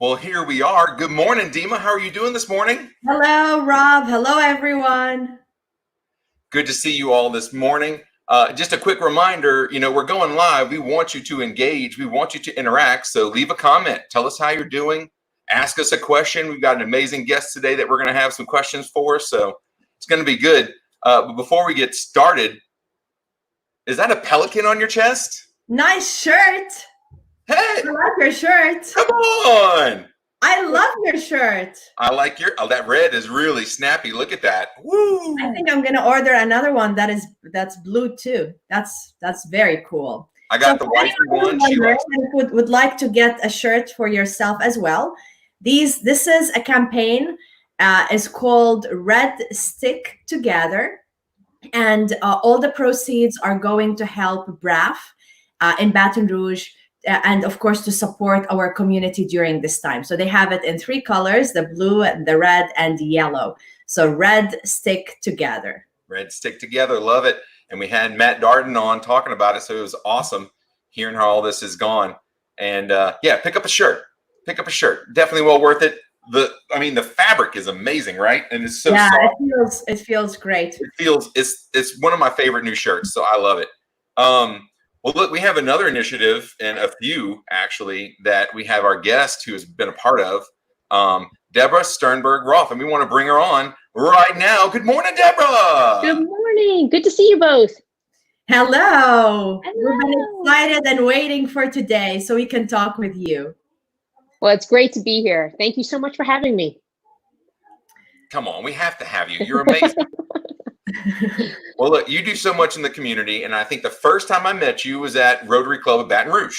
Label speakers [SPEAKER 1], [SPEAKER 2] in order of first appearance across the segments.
[SPEAKER 1] Well, here we are. Good morning, Dima. How are you doing this morning?
[SPEAKER 2] Hello, Rob. Hello, everyone.
[SPEAKER 1] Good to see you all this morning. Just a quick reminder, we're going live. We want you to engage. We want you to interact. So leave a comment. Tell us how you're doing. Ask us a question. We've got an amazing guest today that we're going to have some questions for. So it's going to be good. But before we get started, is that a pelican on your chest?
[SPEAKER 2] Nice shirt.
[SPEAKER 1] Hey,
[SPEAKER 2] I like your shirt.
[SPEAKER 1] come on.
[SPEAKER 2] I love your shirt.
[SPEAKER 1] I like that red is really snappy. Look at that. Woo.
[SPEAKER 2] I think I'm gonna order another one that's blue too. That's very cool.
[SPEAKER 1] I got
[SPEAKER 2] So
[SPEAKER 1] the wifey one. She likes
[SPEAKER 2] would like to get a shirt for yourself as well. This is a campaign. It's called Red Stick Together, and all the proceeds are going to help BRAF in Baton Rouge, and of course to support our community during this time. So they have it in three colors: the blue, the red, and the yellow. So Red Stick Together.
[SPEAKER 1] Red Stick Together. Love it. And we had Matt Darden on talking about it. So it was awesome hearing how all this has gone. And yeah, pick up a shirt. Pick up a shirt. Definitely well worth it. The fabric is amazing, right? And it's so soft.
[SPEAKER 2] It feels great.
[SPEAKER 1] It's one of my favorite new shirts. So I love it. Well, look, we have another initiative and a few actually that we have our guest who has been a part of, Deborah Sternberg Roth, and we want to bring her on right now. Good morning, Deborah.
[SPEAKER 3] Good morning. Good to see you both.
[SPEAKER 2] Hello. We've been excited and waiting for today so we can talk with you.
[SPEAKER 3] Well, it's great to be here. Thank you so much for having me.
[SPEAKER 1] Come on, we have to have you. You're amazing. Well, look, you do so much in the community, and I think the first time I met you was at Rotary Club of Baton Rouge.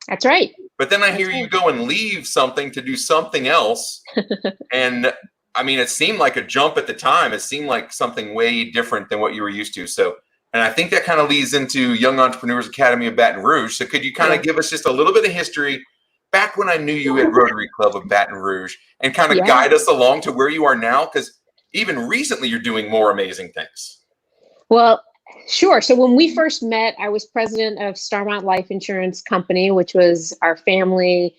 [SPEAKER 3] That's right.
[SPEAKER 1] But then I hear you go and leave something to do something else. And I mean, it seemed like a jump at the time. It seemed like something way different than what you were used to. So, and I think that kind of leads into Young Entrepreneurs Academy of Baton Rouge. So could you kind of give us just a little bit of history back when I knew you at Rotary Club of Baton Rouge and kind of guide us along to where you are now? Because even recently you're doing more amazing things.
[SPEAKER 3] Well, sure. So when we first met, I was president of Starmount Life Insurance Company, which was our family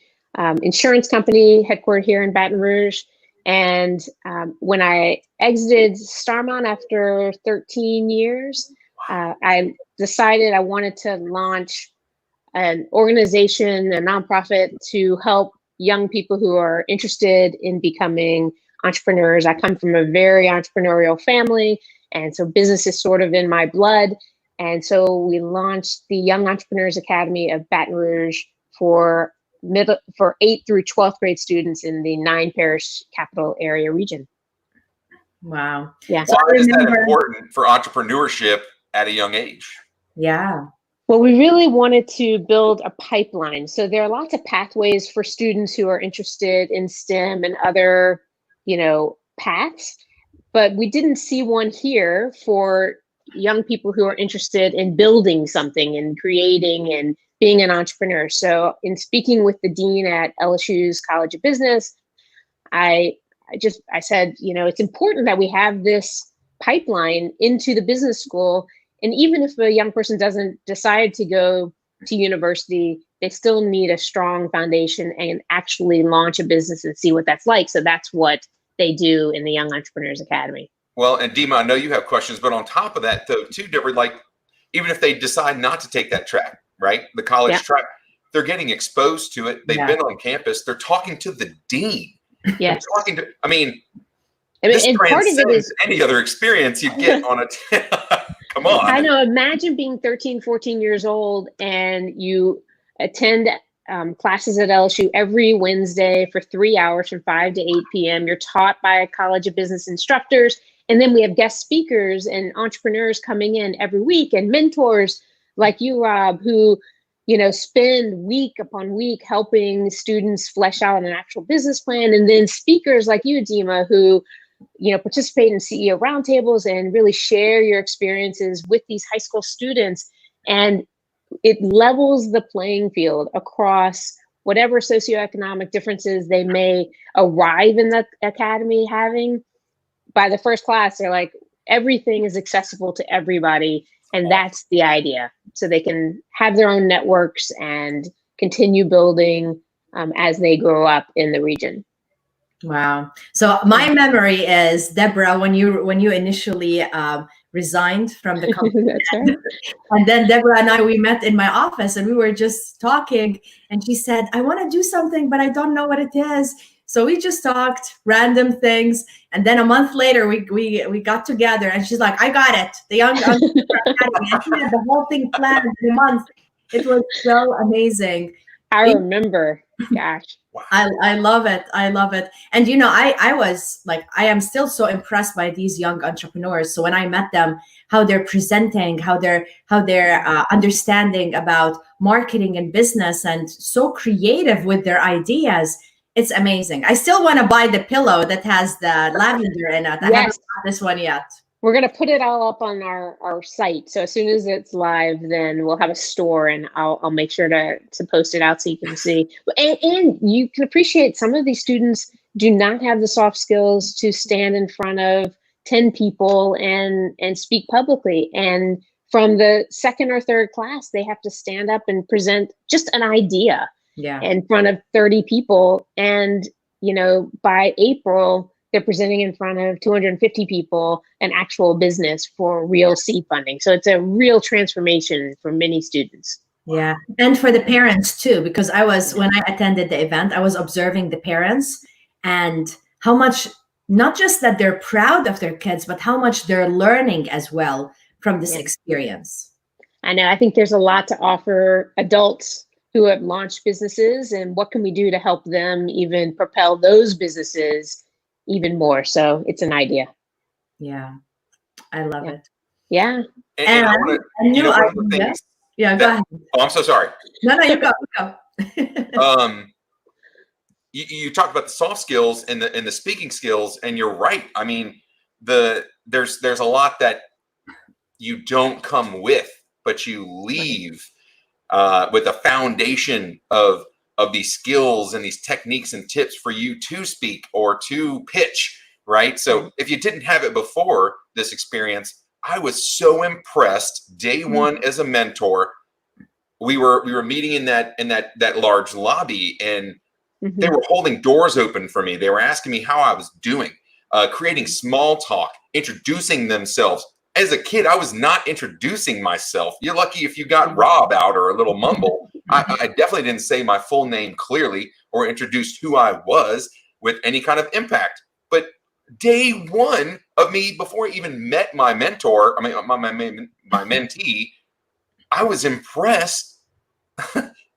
[SPEAKER 3] insurance company headquartered here in Baton Rouge. And when I exited Starmount after 13 years, I decided I wanted to launch an organization, a nonprofit, to help young people who are interested in becoming entrepreneurs. I come from a very entrepreneurial family, and so business is sort of in my blood. And so we launched the Young Entrepreneurs Academy of Baton Rouge for 8th through 12th grade students in the 9-parish capital area region.
[SPEAKER 2] Wow.
[SPEAKER 3] Yeah.
[SPEAKER 1] Why is that important for entrepreneurship at a young age?
[SPEAKER 2] Yeah.
[SPEAKER 3] Well, we really wanted to build a pipeline. So there are lots of pathways for students who are interested in STEM and other, paths, but we didn't see one here for young people who are interested in building something and creating and being an entrepreneur. So in speaking with the dean at LSU's College of Business, I said, it's important that we have this pipeline into the business school. And even if a young person doesn't decide to go to university, they still need a strong foundation and actually launch a business and see what that's like. So that's what they do in the Young Entrepreneurs Academy.
[SPEAKER 1] Well, and Dima, I know you have questions, but on top of that, though, too, Deborah, like even if they decide not to take that track, right, the college track, they're getting exposed to it. They've been on campus. They're talking to the dean.
[SPEAKER 3] Yes.
[SPEAKER 1] This
[SPEAKER 3] and part of it is
[SPEAKER 1] any other experience you get on a come on.
[SPEAKER 3] I know. Imagine being 13, 14 years old and you attend classes at LSU every Wednesday for 3 hours from 5 to 8 p.m. You're taught by a College of Business instructors. And then we have guest speakers and entrepreneurs coming in every week and mentors like you, Rob, who, spend week upon week helping students flesh out an actual business plan. And then speakers like you, Dima, who participate in CEO roundtables and really share your experiences with these high school students. And it levels the playing field across whatever socioeconomic differences they may arrive in the academy having. By the first class, they're like, everything is accessible to everybody. And that's the idea. So they can have their own networks and continue building as they grow up in the region.
[SPEAKER 2] Wow. So my memory is, Deborah, when you initially resigned from the company.
[SPEAKER 3] That's right.
[SPEAKER 2] And then Deborah and we met in my office and we were just talking, and she said, I want to do something, but I don't know what it is. So we just talked random things. And then a month later, we got together and she's like, I got it. The Young Entrepreneur Academy. And she had the whole thing planned in a month. It was so amazing.
[SPEAKER 3] I remember, gosh.
[SPEAKER 2] I love it. I love it. And, you know, I was like, I am still so impressed by these young entrepreneurs. So when I met them, how they're presenting, how they're understanding about marketing and business, and so creative with their ideas. It's amazing. I still want to buy the pillow that has the lavender in it. I haven't got this one yet.
[SPEAKER 3] We're going to put it all up on our site. So as soon as it's live, then we'll have a store, and I'll make sure to post it out so you can see. And you can appreciate some of these students do not have the soft skills to stand in front of 10 people and speak publicly. And from the second or third class, they have to stand up and present just an idea in front of 30 people. And, you know, by April, they're presenting in front of 250 people, an actual business for real seed funding. So it's a real transformation for many students.
[SPEAKER 2] Yeah. And for the parents too, because when I attended the event, I was observing the parents and how much, not just that they're proud of their kids, but how much they're learning as well from this experience.
[SPEAKER 3] I know. I think there's a lot to offer adults who have launched businesses, and what can we do to help them even propel those businesses even more. So it's an idea.
[SPEAKER 2] Yeah, I love it.
[SPEAKER 3] Yeah.
[SPEAKER 1] And I want to, you know, one of the things.
[SPEAKER 2] Yeah, go ahead.
[SPEAKER 1] Oh, I'm so sorry.
[SPEAKER 2] No, you go.
[SPEAKER 1] You talked about the soft skills and the speaking skills, and you're right. I mean, there's a lot that you don't come with, but you leave with a foundation of these skills and these techniques and tips for you to speak or to pitch, right? So if you didn't have it before this experience, I was so impressed. Day one as a mentor, we were meeting in that large lobby, and they were holding doors open for me. They were asking me how I was doing, creating small talk, introducing themselves. As a kid, I was not introducing myself. You're lucky if you got Rob out or a little mumble. I definitely didn't say my full name clearly or introduced who I was with any kind of impact. But day one of me, before I even met my mentor, I mean, my mentee, I was impressed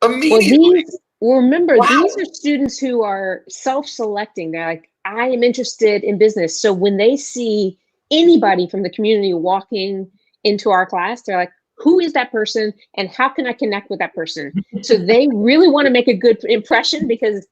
[SPEAKER 1] immediately.
[SPEAKER 3] Well, remember, these are students who are self-selecting. They're like, I am interested in business. So when they see anybody from the community walking into our class, they're like, who is that person and how can I connect with that person? So they really want to make a good impression, because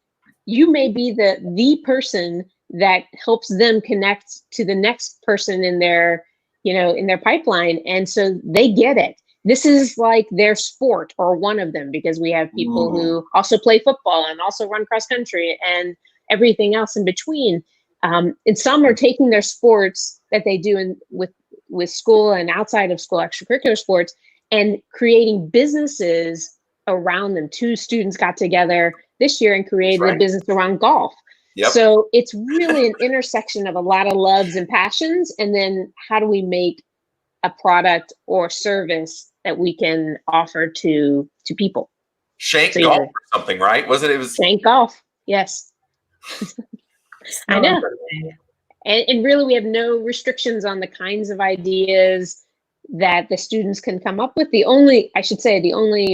[SPEAKER 3] you may be the person that helps them connect to the next person in their, in their pipeline. And so they get it. This is like their sport, or one of them, because we have people who also play football and also run cross country and everything else in between. And some are taking their sports that they do with school and outside of school, extracurricular sports, and creating businesses around them. 2 students got together this year and created a business around golf.
[SPEAKER 1] Yep.
[SPEAKER 3] So it's really an intersection of a lot of loves and passions. And then how do we make a product or service that we can offer to people?
[SPEAKER 1] Shank golf or something, right? It was
[SPEAKER 3] Shank golf. Yes. I know. And really, we have no restrictions on the kinds of ideas that the students can come up with. The only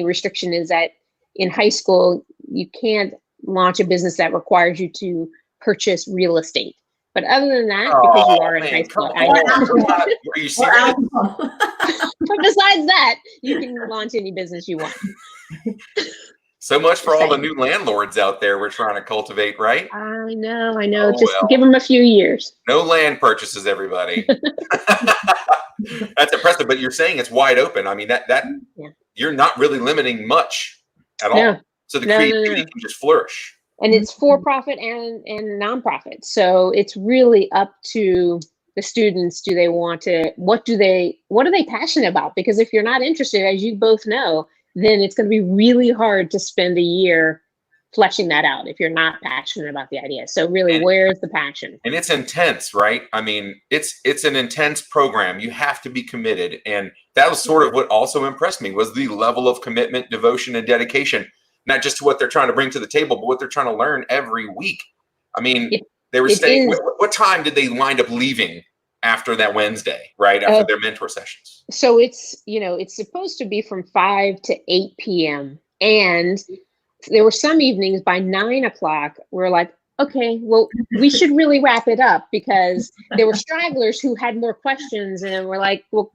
[SPEAKER 3] restriction is that in high school, you can't launch a business that requires you to purchase real estate. But other than that, because you are in high school,
[SPEAKER 1] are you serious?
[SPEAKER 3] But besides that, you can launch any business you want.
[SPEAKER 1] So much for all the new landlords out there we're trying to cultivate, right?
[SPEAKER 3] I know. Just give them a few years.
[SPEAKER 1] No land purchases, everybody. That's impressive, but you're saying it's wide open. I mean, that you're not really limiting much at all. So the creativity can just flourish.
[SPEAKER 3] And it's for-profit and nonprofit. So it's really up to the students. Do they want to, what are they passionate about? Because if you're not interested, as you both know, then it's going to be really hard to spend a year fleshing that out if you're not passionate about the idea. So really, where's the passion?
[SPEAKER 1] And it's intense, right? I mean, it's an intense program. You have to be committed. And that was sort of what also impressed me, was the level of commitment, devotion, and dedication, not just to what they're trying to bring to the table, but what they're trying to learn every week. I mean, they were staying. What time did they wind up leaving after that Wednesday, right? After their mentor sessions?
[SPEAKER 3] So it's, it's supposed to be from 5 to 8 p.m. And there were some evenings by 9 o'clock, we're like, okay, well, we should really wrap it up, because there were stragglers who had more questions, and we're like, well,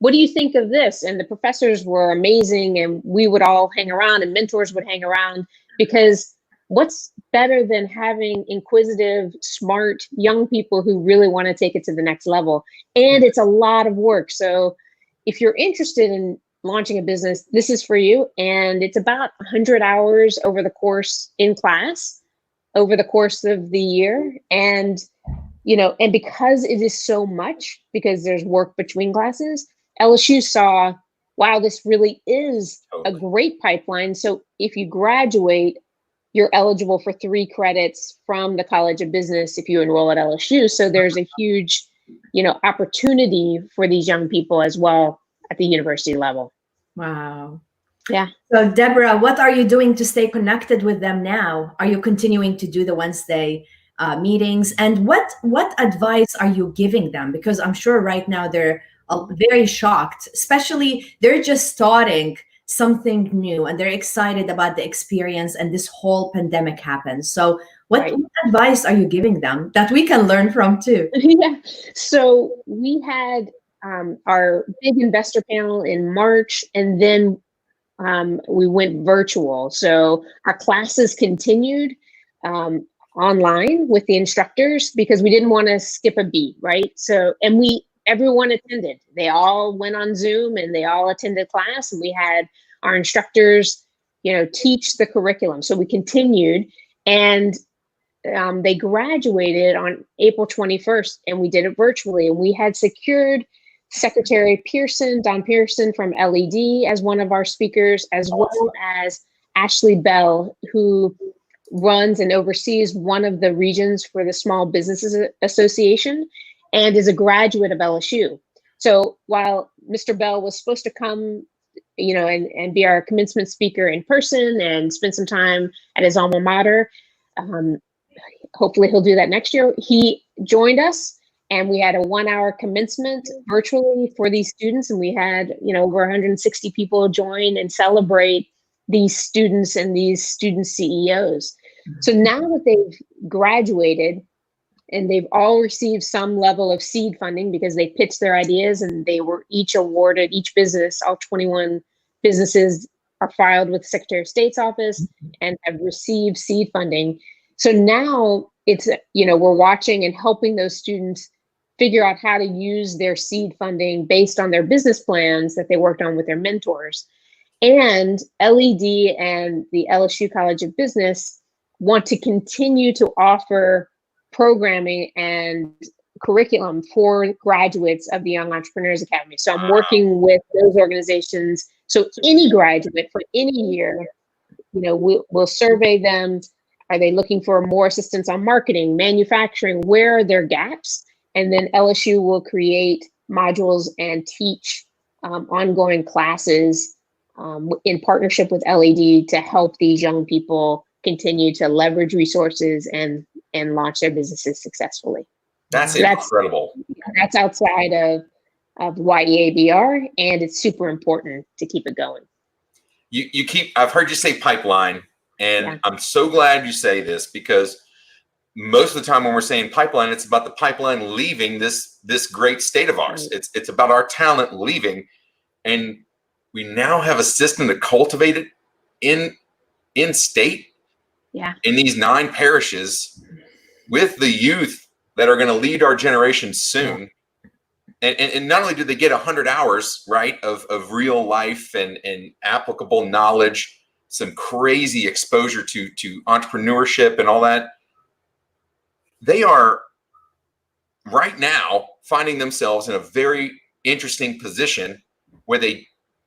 [SPEAKER 3] what do you think of this? And the professors were amazing, and we would all hang around, and mentors would hang around, because what's better than having inquisitive, smart young people who really want to take it to the next level? And it's a lot of work. So if you're interested in launching a business, this is for you. And it's about 100 hours over the course in class, over the course of the year. And, and because it is so much, because there's work between classes, LSU saw, wow, this really is a great pipeline. So if you graduate, you're eligible for 3 credits from the College of Business if you enroll at LSU. So there's a huge, opportunity for these young people as well at the university level.
[SPEAKER 2] Wow.
[SPEAKER 3] Yeah.
[SPEAKER 2] So Deborah, what are you doing to stay connected with them now? Are you continuing to do the Wednesday meetings? And what advice are you giving them? Because I'm sure right now they're very shocked, especially they're just starting something new and they're excited about the experience, and this whole pandemic happened. So what advice are you giving them that we can learn from too?
[SPEAKER 3] Yeah. So we had our big investor panel in March, and then we went virtual. So our classes continued online with the instructors, because we didn't want to skip a beat, right? So, and everyone attended. They all went on Zoom and they all attended class, and we had our instructors, teach the curriculum. So we continued, and they graduated on April 21st, and we did it virtually. And we had secured Secretary Don Pearson from LED as one of our speakers, as well as Ashley Bell, who runs and oversees one of the regions for the Small Businesses Association and is a graduate of LSU. So while Mr. Bell was supposed to come, and be our commencement speaker in person and spend some time at his alma mater, hopefully he'll do that next year. He joined us, and we had a 1-hour commencement virtually for these students. And we had, over 160 people join and celebrate these students and these student CEOs. So now that they've graduated and they've all received some level of seed funding because they pitched their ideas, and they were each awarded, each business, all 21 businesses are filed with the Secretary of State's office and have received seed funding. So now it's, we're watching and helping those students figure out how to use their seed funding based on their business plans that they worked on with their mentors. And LED and the LSU College of Business want to continue to offer programming and curriculum for graduates of the Young Entrepreneurs Academy. So I'm working with those organizations. So any graduate for any year, we'll survey them. Are they looking for more assistance on marketing, manufacturing? Where are their gaps? And then LSU will create modules and teach ongoing classes in partnership with LED to help these young people continue to leverage resources and launch their businesses successfully.
[SPEAKER 1] That's incredible.
[SPEAKER 3] That's outside of YEA BR, and it's super important to keep it going.
[SPEAKER 1] I've heard you say pipeline, and I'm so glad you say this, because most of the time when we're saying pipeline, it's about the pipeline leaving this great state of ours. It's about our talent leaving, and we now have a system to cultivate it in state, in these 9 parishes, with the youth that are going to lead our generation soon. And not only do they get 100 hours, right, of real life and applicable knowledge, some crazy exposure to entrepreneurship and all that, they are right now finding themselves in a very interesting position where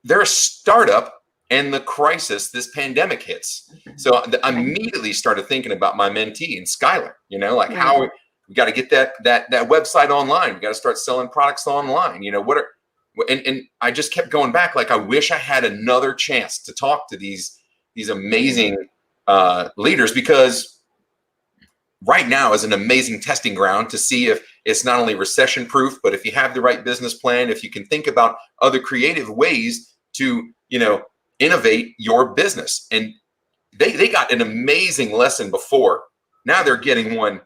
[SPEAKER 1] they're a startup and the crisis, this pandemic hits. So I immediately started thinking about my mentee and Skylar, you know, like how we got to get that website online. We got to start selling products online. You know, and I just kept going back. Like, I wish I had another chance to talk to these amazing leaders, because right now is an amazing testing ground to see if it's not only recession proof, but if you have the right business plan, if you can think about other creative ways to, you know, innovate your business. And they got an amazing lesson before. Now they're getting one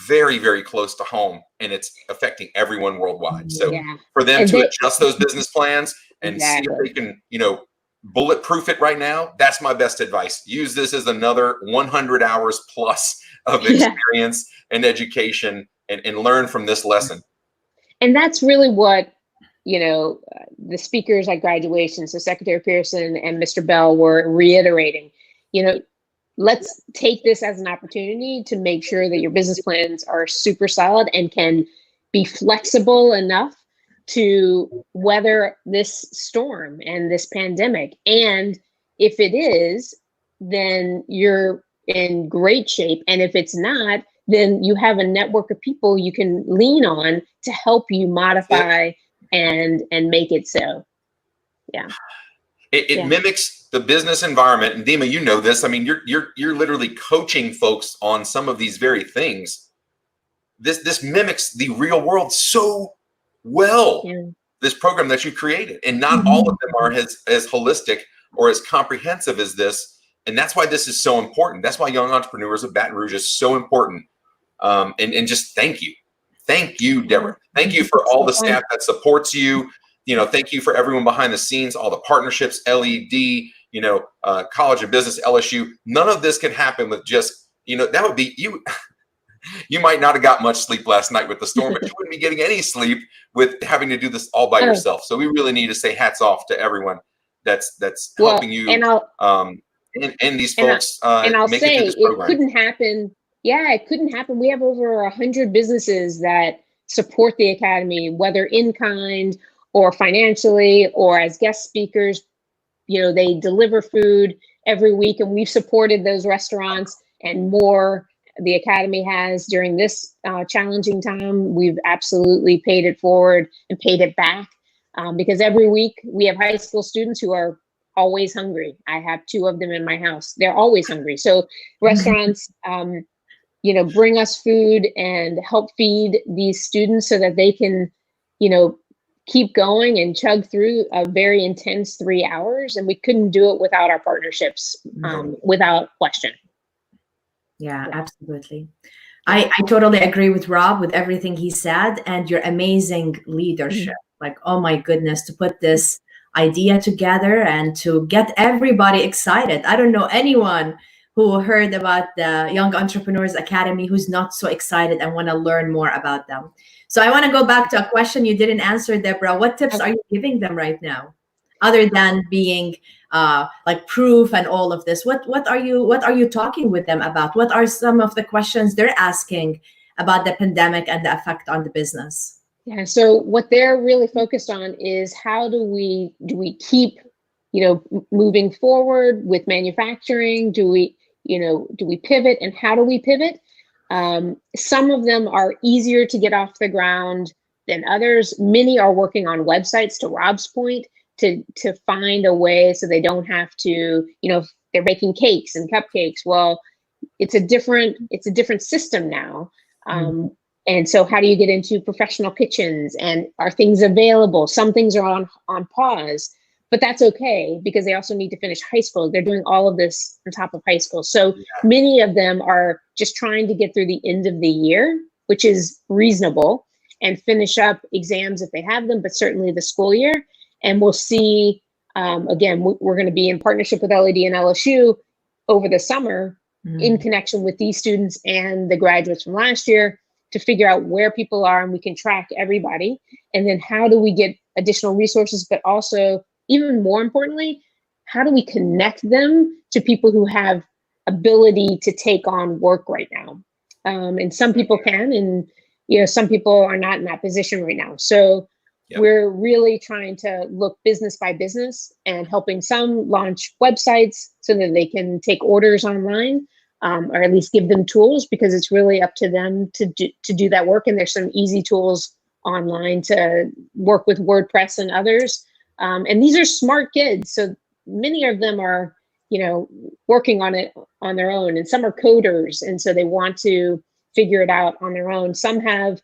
[SPEAKER 1] very, very close to home, and it's affecting everyone worldwide. So for them to adjust those business plans and see if they can, you know, bulletproof it right now, that's my best advice. Use this as another 100 hours plus of experience and education, and learn from this lesson.
[SPEAKER 3] And that's really what, you know, the speakers at graduation, so Secretary Pearson and Mr. Bell, were reiterating. You know, let's take this as an opportunity to make sure that your business plans are super solid and can be flexible enough to weather this storm and this pandemic. And if it is, then you're in great shape. And if it's not, then you have a network of people you can lean on to help you modify and make it so. Yeah.
[SPEAKER 1] It mimics the business environment. And Dima, you know this. I mean, you're literally coaching folks on some of these very things. This mimics the real world so well. This program that you created, and not all of them are as holistic or as comprehensive as this. And that's why this is so important. That's why Young Entrepreneurs of Baton Rouge is so important. And just thank you, Deborah. Thank you for all the staff that supports you. You know, thank you for everyone behind the scenes, all the partnerships, LED, you know, College of Business, LSU. None of this could happen with just, you know, that would be you. You might not have got much sleep last night with the storm, but you wouldn't be getting any sleep with having to do this all by yourself. So we really need to say hats off to everyone that's helping you and these folks.
[SPEAKER 3] And I'll
[SPEAKER 1] make
[SPEAKER 3] say
[SPEAKER 1] it, through this program.
[SPEAKER 3] It couldn't happen. Yeah, it couldn't happen. We have over 100 businesses that support the Academy, whether in kind or financially or as guest speakers. You know, they deliver food every week, and we've supported those restaurants and more. The Academy has during this challenging time. We've absolutely paid it forward and paid it back, because every week we have high school students who are always hungry. I have 2 of them in my house. They're always hungry. So restaurants, you know, bring us food and help feed these students so that they can, you know, keep going and chug through a very intense 3 hours. And we couldn't do it without our partnerships, without question.
[SPEAKER 2] Yeah, absolutely. I totally agree with Rob with everything he said, and your amazing leadership. Like, oh my goodness, to put this idea together and to get everybody excited. I don't know anyone who heard about the Young Entrepreneurs Academy who's not so excited and want to learn more about them. So I want to go back to a question you didn't answer, Deborah. What tips are you giving them right now, other than being like proof and all of this? What are you talking with them about? What are some of the questions they're asking about the pandemic and the effect on the business?
[SPEAKER 3] Yeah, so what they're really focused on is how do we keep, you know, moving forward with manufacturing? Do we pivot, and how do we pivot? Some of them are easier to get off the ground than others. Many are working on websites, to Rob's point, to find a way so they don't have to, you know, if they're baking cakes and cupcakes. Well, it's a different system now. And so how do you get into professional kitchens, and are things available? Some things are on pause, but that's okay, because they also need to finish high school. They're doing all of this on top of high school. So many of them are just trying to get through the end of the year, which is reasonable, and finish up exams if they have them, but certainly the school year. And we'll see, again, we're going to be in partnership with LED and LSU over the summer in connection with these students and the graduates from last year to figure out where people are, and we can track everybody. And then how do we get additional resources, but also, even more importantly, how do we connect them to people who have ability to take on work right now? And some people can, and, you know, some people are not in that position right now. So
[SPEAKER 1] Yep.
[SPEAKER 3] We're really trying to look business by business and helping some launch websites so that they can take orders online, or at least give them tools, because it's really up to them to do that work. And there's some easy tools online to work with WordPress and others. And these are smart kids. So many of them are, working on it on their own, and some are coders. And so they want to figure it out on their own. Some have,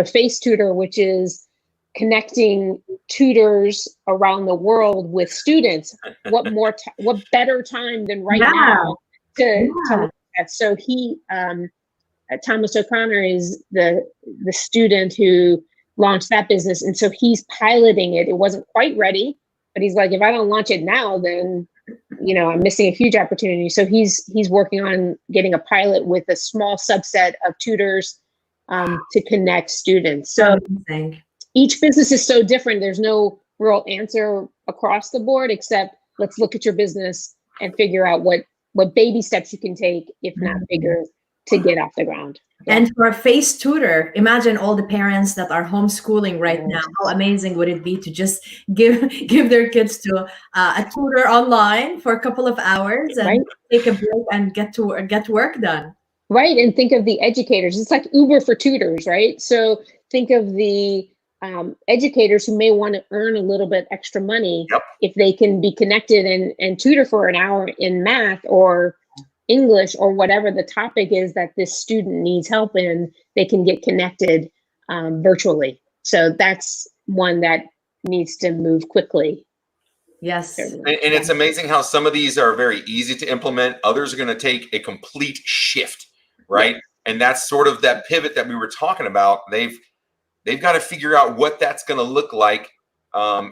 [SPEAKER 3] Face Tutor, which is connecting tutors around the world with students. What better time than right now to look at that? So Thomas O'Connor is the student who launched that business, and so he's piloting it. It wasn't quite ready, but he's like, if I don't launch it now, then I'm missing a huge opportunity. So he's working on getting a pilot with a small subset of tutors to connect students. So each business is so different. There's no real answer across the board, except let's look at your business and figure out what baby steps you can take, if not bigger, to get off the ground. Yeah.
[SPEAKER 2] And for a Face Tutor, imagine all the parents that are homeschooling right now. How amazing would it be to just give their kids to a tutor online for a couple of hours and take a break and get work done.
[SPEAKER 3] Right, and think of the educators. It's like Uber for tutors, right? So think of the educators who may want to earn a little bit extra money if they can be connected and tutor for an hour in math or English or whatever the topic is that this student needs help in. They can get connected virtually. So that's one that needs to move quickly.
[SPEAKER 2] Yes.
[SPEAKER 1] And it's amazing how some of these are very easy to implement. Others are going to take a complete shift, right? Yeah. And that's sort of that pivot that we were talking about. They've got to figure out what that's going to look like.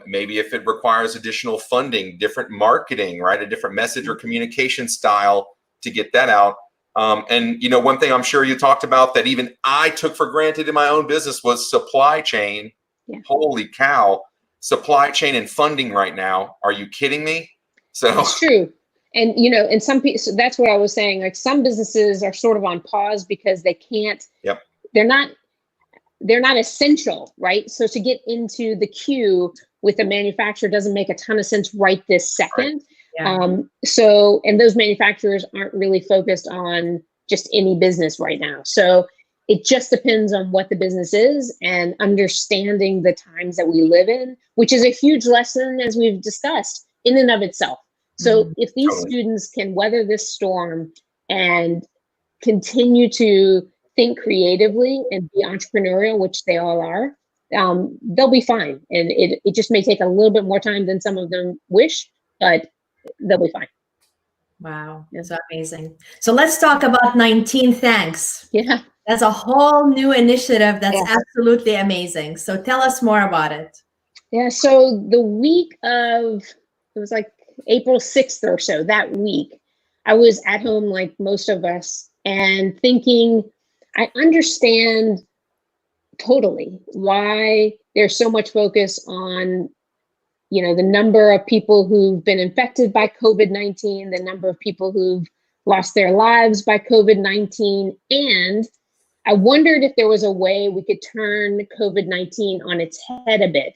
[SPEAKER 1] Maybe if it requires additional funding, different marketing, right? A different message or communication style to get that out. And one thing I'm sure you talked about that even I took for granted in my own business was supply chain. Yeah. Holy cow. Supply chain and funding right now. Are you kidding me? So
[SPEAKER 3] it's true. And, and some people, so that's what I was saying, like some businesses are sort of on pause because they can't, they're not essential, right? So to get into the queue with a manufacturer doesn't make a ton of sense right this second. Right. Yeah. And those manufacturers aren't really focused on just any business right now. So it just depends on what the business is and understanding the times that we live in, which is a huge lesson, as we've discussed, in and of itself. So if these students can weather this storm and continue to think creatively and be entrepreneurial, which they all are, they'll be fine. And it just may take a little bit more time than some of them wish, but they'll be fine.
[SPEAKER 2] Wow, that's amazing. So let's talk about 19 Thanks.
[SPEAKER 3] Yeah.
[SPEAKER 2] That's a whole new initiative that's absolutely amazing. So tell us more about it.
[SPEAKER 3] Yeah, so the week of, it was like April 6th or so, that week, I was at home like most of us and thinking, I understand totally why there's so much focus on, the number of people who've been infected by COVID-19, the number of people who've lost their lives by COVID-19, and I wondered if there was a way we could turn COVID-19 on its head a bit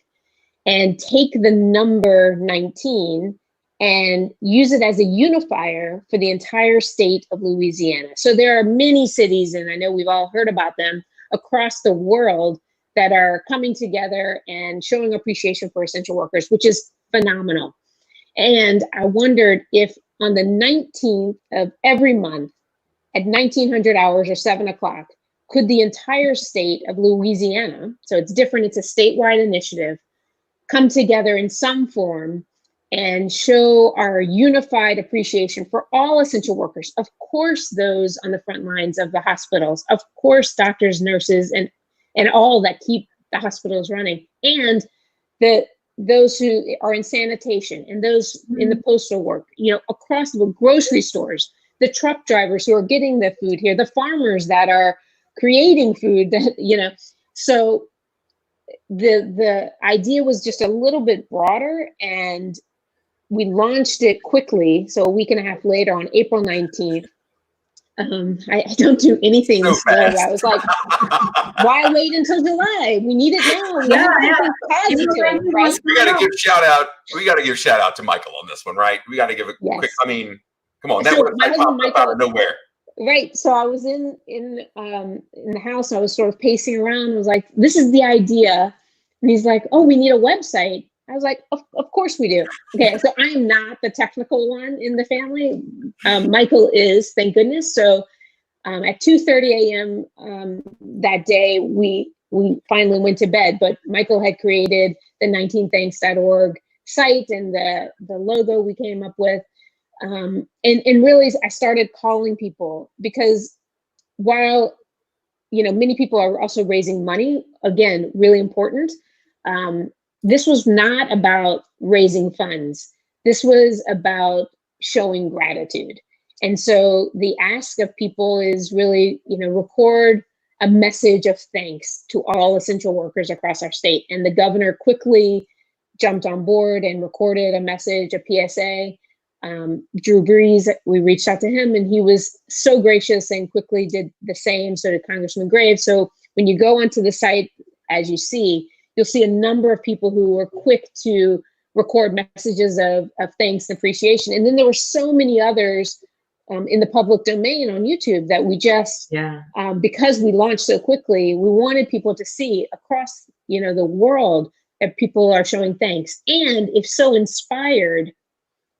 [SPEAKER 3] and take the number 19 and use it as a unifier for the entire state of Louisiana. So there are many cities, and I know we've all heard about them, across the world that are coming together and showing appreciation for essential workers, which is phenomenal. And I wondered if on the 19th of every month at 1900 hours or 7 o'clock, could the entire state of Louisiana, so it's different, it's a statewide initiative, come together in some form and show our unified appreciation for all essential workers. Of course, those on the front lines of the hospitals, of course, doctors, nurses, and all that keep the hospitals running, and those who are in sanitation and those in the postal work, across the grocery stores, the truck drivers who are getting the food here, the farmers that are creating food, that, so the idea was just a little bit broader, and we launched it quickly. So a week and a half later on April 19th, I don't do anything
[SPEAKER 1] So
[SPEAKER 3] slow.
[SPEAKER 1] fast.
[SPEAKER 3] I was like, why wait until July? We need it now. We need something positive, right?
[SPEAKER 1] We got to give shout out. We got to give shout out to Michael on this one, right? We got to give a
[SPEAKER 3] Yes.
[SPEAKER 1] quick. I mean, come on, that
[SPEAKER 3] So
[SPEAKER 1] website
[SPEAKER 3] my husband
[SPEAKER 1] popped up out of nowhere.
[SPEAKER 3] Right. So I was in the house. I was sort of pacing around. I was like, "This is the idea," and he's like, "Oh, we need a website." I was like, "Of course we do." Okay, so I'm not the technical one in the family. Michael is, thank goodness. So at 2:30 a.m. That day, we finally went to bed. But Michael had created the 19thanks.org site and the logo we came up with. And really, I started calling people because while, many people are also raising money, again, really important. This was not about raising funds. This was about showing gratitude. And so the ask of people is really, record a message of thanks to all essential workers across our state. And the governor quickly jumped on board and recorded a message, a PSA. Drew Brees, we reached out to him and he was so gracious and quickly did the same. So did Congressman Graves. So when you go onto the site, as you'll see a number of people who were quick to record messages of thanks and appreciation. And then there were so many others in the public domain on YouTube that we just, because we launched so quickly, we wanted people to see across, the world that people are showing thanks. And if so inspired,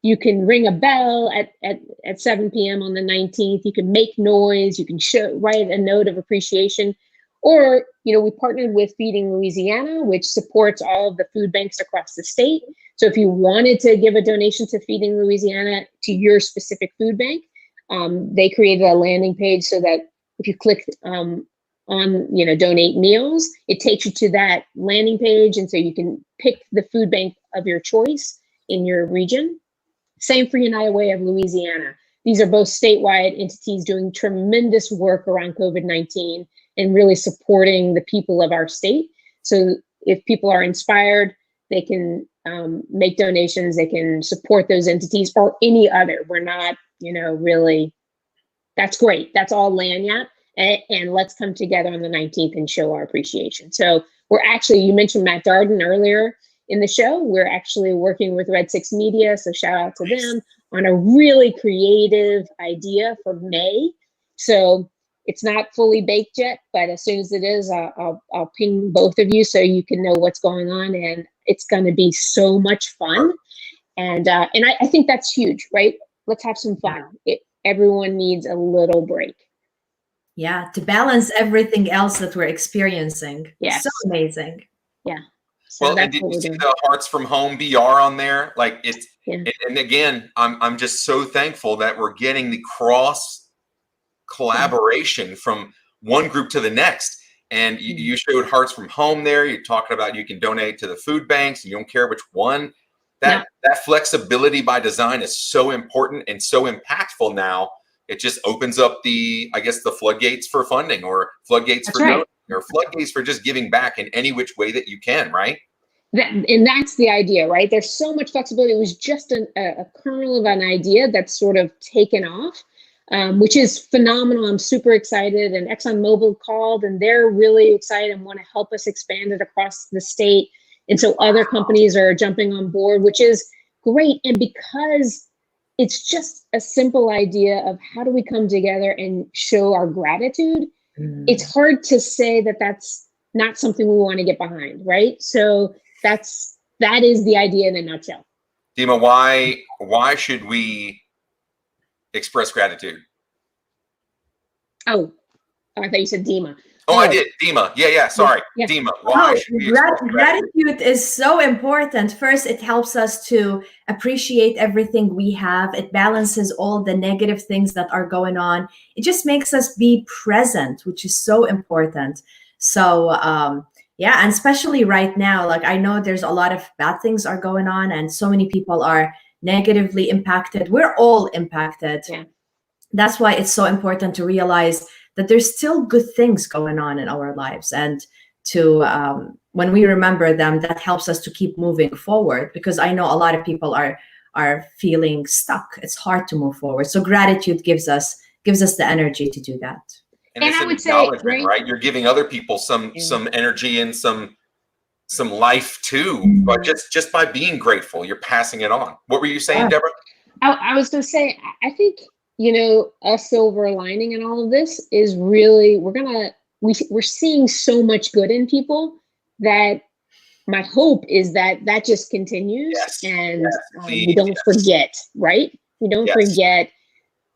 [SPEAKER 3] you can ring a bell at 7 p.m. on the 19th. You can make noise. You can write a note of appreciation. Or, we partnered with Feeding Louisiana, which supports all of the food banks across the state. So if you wanted to give a donation to Feeding Louisiana to your specific food bank, they created a landing page so that if you click on, donate meals, it takes you to that landing page. And so you can pick the food bank of your choice in your region. Same for United Way of Louisiana. These are both statewide entities doing tremendous work around COVID-19 and really supporting the people of our state. So if people are inspired, they can make donations, they can support those entities or any other. We're not, really, that's great. That's all lagniappe. And let's come together on the 19th and show our appreciation. So we're actually, you mentioned Matt Darden earlier in the show. We're actually working with Red 6 Media, so shout out to them, on a really creative idea for May. So it's not fully baked yet, but as soon as it is, I'll ping both of you so you can know what's going on, and it's going to be so much fun. And I think that's huge, right? Let's have some fun. Everyone needs a little break.
[SPEAKER 2] Yeah, to balance everything else that we're experiencing.
[SPEAKER 3] Yes.
[SPEAKER 2] So amazing.
[SPEAKER 3] Yeah. So
[SPEAKER 1] well, and did you see the Hearts from Home BR on there? Like it's, and again, I'm just so thankful that we're getting the cross collaboration from one group to the next. And you showed Hearts from Home there. You're talking about you can donate to the food banks. You don't care which one. That flexibility by design is so important and so impactful now. It just opens up the floodgates for funding, or floodgates for donating, or floodgates for just giving back in any which way that you can, right?
[SPEAKER 3] And that's the idea, right? There's so much flexibility. It was just a kernel of an idea that's sort of taken off, which is phenomenal. I'm super excited. And ExxonMobil called, and they're really excited and want to help us expand it across the state. And so other companies are jumping on board, which is great. And because it's just a simple idea of how do we come together and show our gratitude, it's hard to say that that's not something we want to get behind, right? So that is the idea in a nutshell.
[SPEAKER 1] Dima, why should we express gratitude?
[SPEAKER 3] Oh, I thought you said Dima.
[SPEAKER 1] Oh, I did. Dima. Yeah. Sorry. Yeah. Dima. Why should we
[SPEAKER 2] gratitude is so important. First, it helps us to appreciate everything we have. It balances all the negative things that are going on. It just makes us be present, which is so important. So, and especially right now, like I know there's a lot of bad things are going on and so many people are negatively impacted. We're all impacted. Yeah. That's why it's so important to realize that there's still good things going on in our lives, and to when we remember them, that helps us to keep moving forward, because I know a lot of people are feeling stuck. It's hard to move forward. So gratitude gives us gives us the energy to do that.
[SPEAKER 1] And it's
[SPEAKER 3] I
[SPEAKER 1] an
[SPEAKER 3] would say,
[SPEAKER 1] acknowledgement, right? You're giving other people some energy and some life too, but just by being grateful, you're passing it on. What were you saying, Deborah?
[SPEAKER 3] I was going to say, I think, a silver lining in all of this is really, we're seeing so much good in people that my hope is that just continues.
[SPEAKER 1] Yes.
[SPEAKER 3] And
[SPEAKER 1] Yes,
[SPEAKER 3] we don't forget, right? We don't forget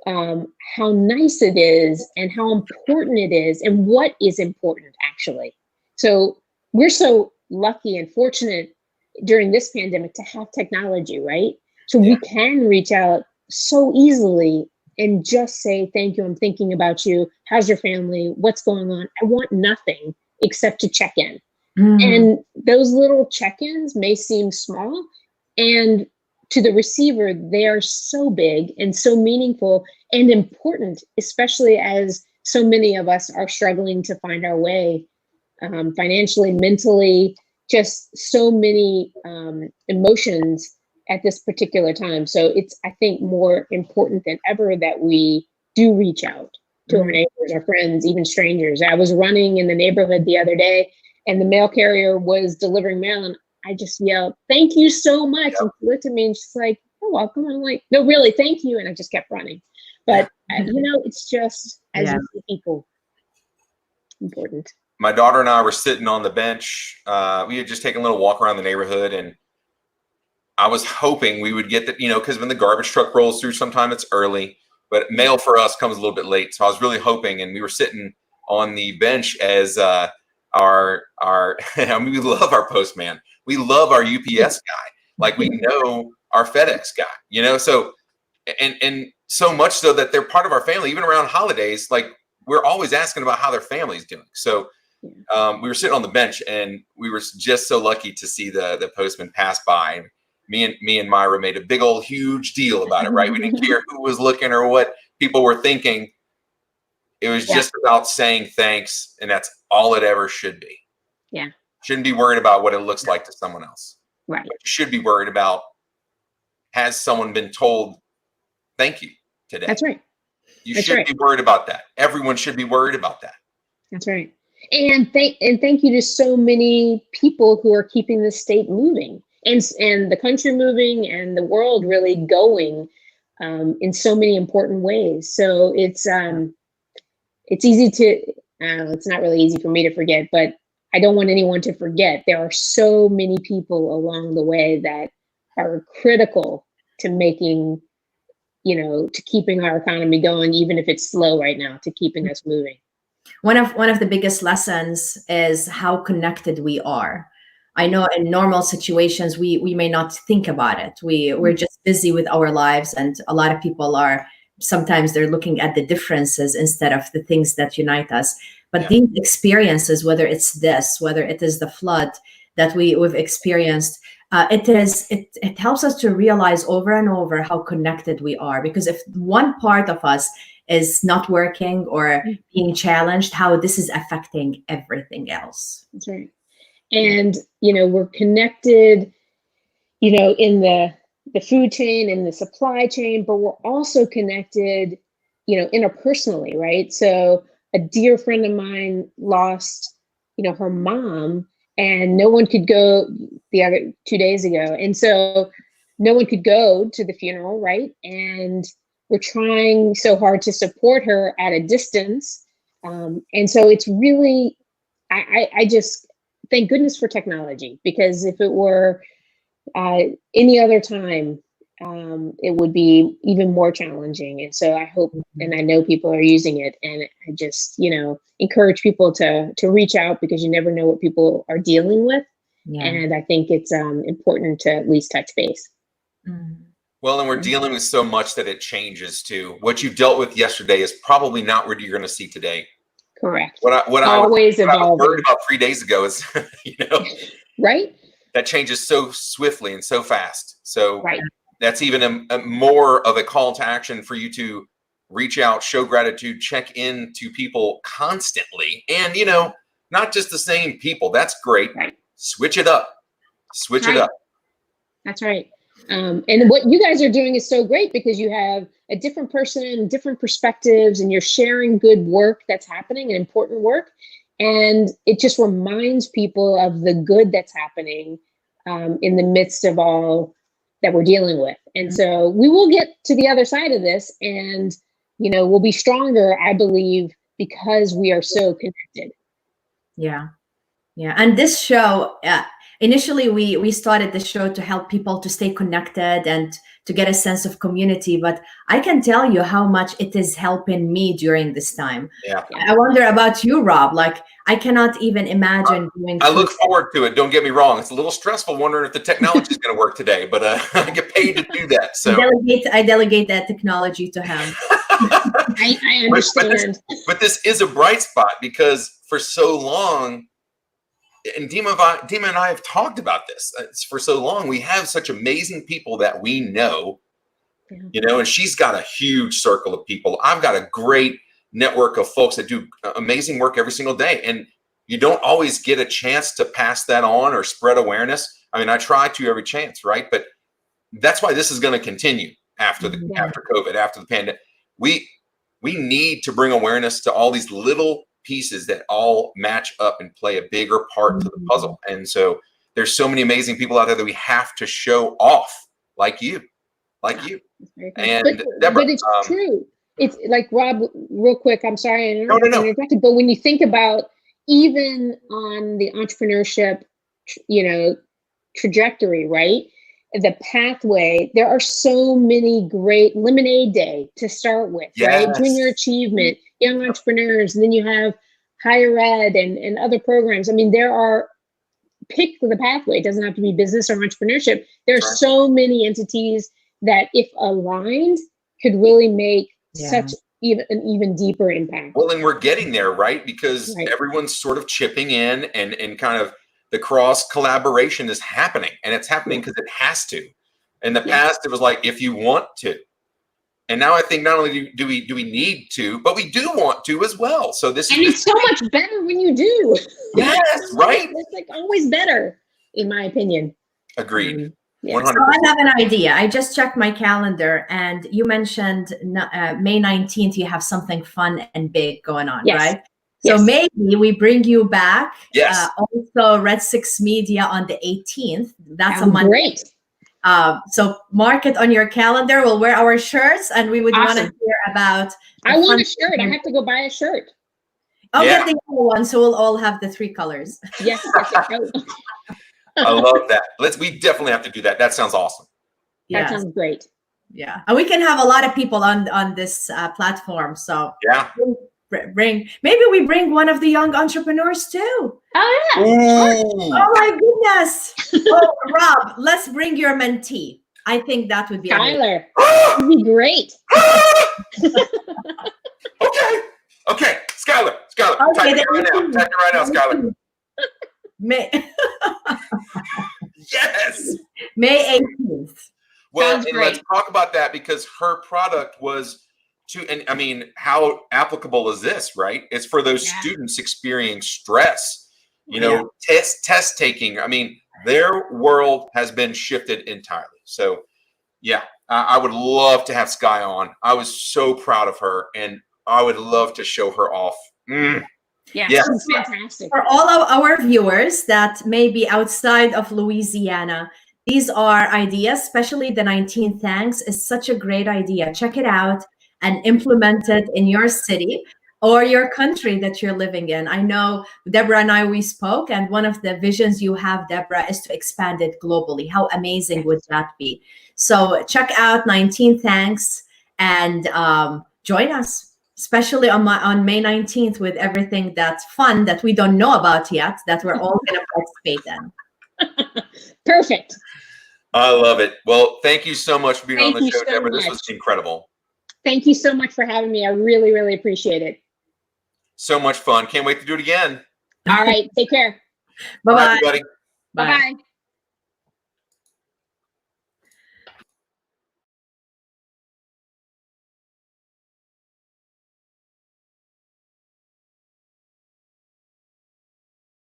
[SPEAKER 3] how nice it is and how important it is and what is important actually. So we're so lucky and fortunate during this pandemic to have technology, right? So we can reach out so easily and just say, thank you, I'm thinking about you. How's your family? What's going on? I want nothing except to check in. And those little check-ins may seem small, and to the receiver, they are so big and so meaningful and important, especially as so many of us are struggling to find our way financially, mentally, just so many emotions at this particular time. So it's, I think, more important than ever that we do reach out to our neighbors, our friends, even strangers. I was running in the neighborhood the other day and the mail carrier was delivering mail and I just yelled, "Thank you so much." And she looked at me and she's like, "You're welcome." I'm like, "No, really, thank you." And I just kept running. But, it's just, as you see people, important.
[SPEAKER 1] My daughter and I were sitting on the bench. We had just taken a little walk around the neighborhood, and I was hoping we would get because when the garbage truck rolls through, sometime it's early, but mail for us comes a little bit late. So I was really hoping, and we were sitting on the bench as our I mean, we love our postman. We love our UPS guy. Like we know our FedEx guy, so, and so much so that they're part of our family, even around holidays. Like we're always asking about how their family's doing. So we were sitting on the bench and we were just so lucky to see the postman pass by. Me and Myra made a big old huge deal about it, right? We didn't care who was looking or what people were thinking. It was just about saying thanks, and that's all it ever should be.
[SPEAKER 3] Yeah.
[SPEAKER 1] Shouldn't be worried about what it looks like to someone else.
[SPEAKER 3] Right.
[SPEAKER 1] What you should be worried about, has someone been told thank you today?
[SPEAKER 3] That's right.
[SPEAKER 1] You should be worried about that. Everyone should be worried about that.
[SPEAKER 3] That's right. And thank you to so many people who are keeping the state moving and the country moving and the world really going in so many important ways. So it's easy to, it's not really easy for me to forget, but I don't want anyone to forget. There are so many people along the way that are critical to making, to keeping our economy going, even if it's slow right now, to keeping us moving.
[SPEAKER 2] One of the biggest lessons is how connected we are. I know in normal situations, we may not think about it. We're just busy with our lives, and a lot of people are, sometimes they're looking at the differences instead of the things that unite us. But these experiences, whether it's this, whether it is the flood that we've experienced, it helps us to realize over and over how connected we are. Because if one part of us is not working or being challenged, how this is affecting everything else.
[SPEAKER 3] That's right. And, we're connected, in the food chain and the supply chain, but we're also connected, interpersonally, right? So a dear friend of mine lost, her mom, and no one could go the other 2 days ago. And so no one could go to the funeral, right? And we're trying so hard to support her at a distance. And so it's really, I just thank goodness for technology, because if it were any other time, it would be even more challenging. And so I hope, and I know people are using it, and I just, encourage people to reach out, because you never know what people are dealing with. Yeah. And I think it's important to at least touch base.
[SPEAKER 1] Well, and we're dealing with so much that it changes too. What you dealt with yesterday is probably not what you're going to see today.
[SPEAKER 3] Correct.
[SPEAKER 1] What I was worried about 3 days ago is,
[SPEAKER 3] right?
[SPEAKER 1] That changes so swiftly and so fast. So that's even a more of a call to action for you to reach out, show gratitude, check in to people constantly. And, not just the same people. That's great. Right. Switch it up. Switch it up.
[SPEAKER 3] That's right. And what you guys are doing is so great because you have a different person, different perspectives, and you're sharing good work that's happening and important work. And it just reminds people of the good that's happening in the midst of all that we're dealing with. And so we will get to the other side of this, and we'll be stronger, I believe, because we are so connected.
[SPEAKER 2] Yeah. And this show, initially we started the show to help people to stay connected and to get a sense of community, but I can tell you how much it is helping me during this time.
[SPEAKER 1] Yeah.
[SPEAKER 2] I wonder about you, Rob. Like, I cannot even imagine doing.
[SPEAKER 1] I look forward to it. Don't get me wrong. It's a little stressful wondering if the technology is going to work today, but I get paid to do that. So
[SPEAKER 2] I delegate that technology to him.
[SPEAKER 3] I understand.
[SPEAKER 1] But this is a bright spot because for so long, and Dima and I have talked about this. For so long, we have such amazing people that we know, and she's got a huge circle of people. I've got a great network of folks that do amazing work every single day. And you don't always get a chance to pass that on or spread awareness. I mean, I try to every chance, right? But that's why this is going to continue after COVID, after the pandemic. We need to bring awareness to all these little pieces that all match up and play a bigger part to the puzzle. And so there's so many amazing people out there that we have to show off, like you. And Deborah,
[SPEAKER 3] but it's true. It's like, Rob, real quick, I'm sorry.
[SPEAKER 1] No.
[SPEAKER 3] But when you think about even on the entrepreneurship, trajectory, right? The pathway, there are so many great Lemonade Day to start with, right? Junior Achievement, Young Entrepreneurs, and then you have higher ed and other programs. I mean, pick the pathway. It doesn't have to be business or entrepreneurship. There are so many entities that, if aligned, could really make such an even deeper impact.
[SPEAKER 1] Well, and we're getting there, right? Because everyone's sort of chipping in and kind of the cross collaboration is happening, and it's happening because it has to. In the past, it was like, if you want to. And now I think not only do we need to, but we do want to as well. So
[SPEAKER 3] it's so much better when you do.
[SPEAKER 1] Yes, right.
[SPEAKER 3] It's like always better, in my opinion.
[SPEAKER 1] Agreed.
[SPEAKER 2] 100%. So I have an idea. I just checked my calendar, and you mentioned May 19th. You have something fun and big going on, right? So maybe we bring you back.
[SPEAKER 1] Yes.
[SPEAKER 2] Also, Red 6 Media on the 18th. That's a Monday.
[SPEAKER 3] Great.
[SPEAKER 2] So mark it on your calendar. We'll wear our shirts, and we would want to hear about.
[SPEAKER 3] I want a shirt. I have to go buy a shirt.
[SPEAKER 2] I'll get the yellow one, so we'll all have the 3 colors.
[SPEAKER 3] Yes.
[SPEAKER 1] I love that. We definitely have to do that. That sounds awesome.
[SPEAKER 3] That sounds great.
[SPEAKER 2] Yeah, and we can have a lot of people on this platform. So maybe we bring one of the young entrepreneurs too.
[SPEAKER 3] Oh yeah.
[SPEAKER 2] Oh my goodness. Oh, Rob, let's bring your mentee. I think that would be
[SPEAKER 3] Skylar. That would be great.
[SPEAKER 1] Okay. Skylar. Type it right now, Skylar. Yes.
[SPEAKER 2] May 18th.
[SPEAKER 1] Well, and let's talk about that, because her product was and I mean, how applicable is this, right? It's for those students experiencing stress, test taking. I mean, their world has been shifted entirely. So I would love to have Sky on. I was so proud of her, and I would love to show her off.
[SPEAKER 3] Yeah, it's fantastic.
[SPEAKER 2] For all of our viewers that may be outside of Louisiana, these are ideas, especially the 19 Thanks is such a great idea. Check it out and implement it in your city or your country that you're living in. I know Deborah and I, we spoke, and one of the visions you have, Deborah, is to expand it globally. How amazing would that be? So check out 19 Thanks and join us, especially on May 19th, with everything that's fun that we don't know about yet, that we're all going to participate in.
[SPEAKER 3] Perfect.
[SPEAKER 1] I love it. Well, thank you so much for being on the show, Deborah. This was incredible.
[SPEAKER 3] Thank you so much for having me. I really, really appreciate it.
[SPEAKER 1] So much fun. Can't wait to do it again.
[SPEAKER 3] All right. Take care.
[SPEAKER 2] Bye-bye.
[SPEAKER 1] Bye, everybody.
[SPEAKER 3] Bye-bye.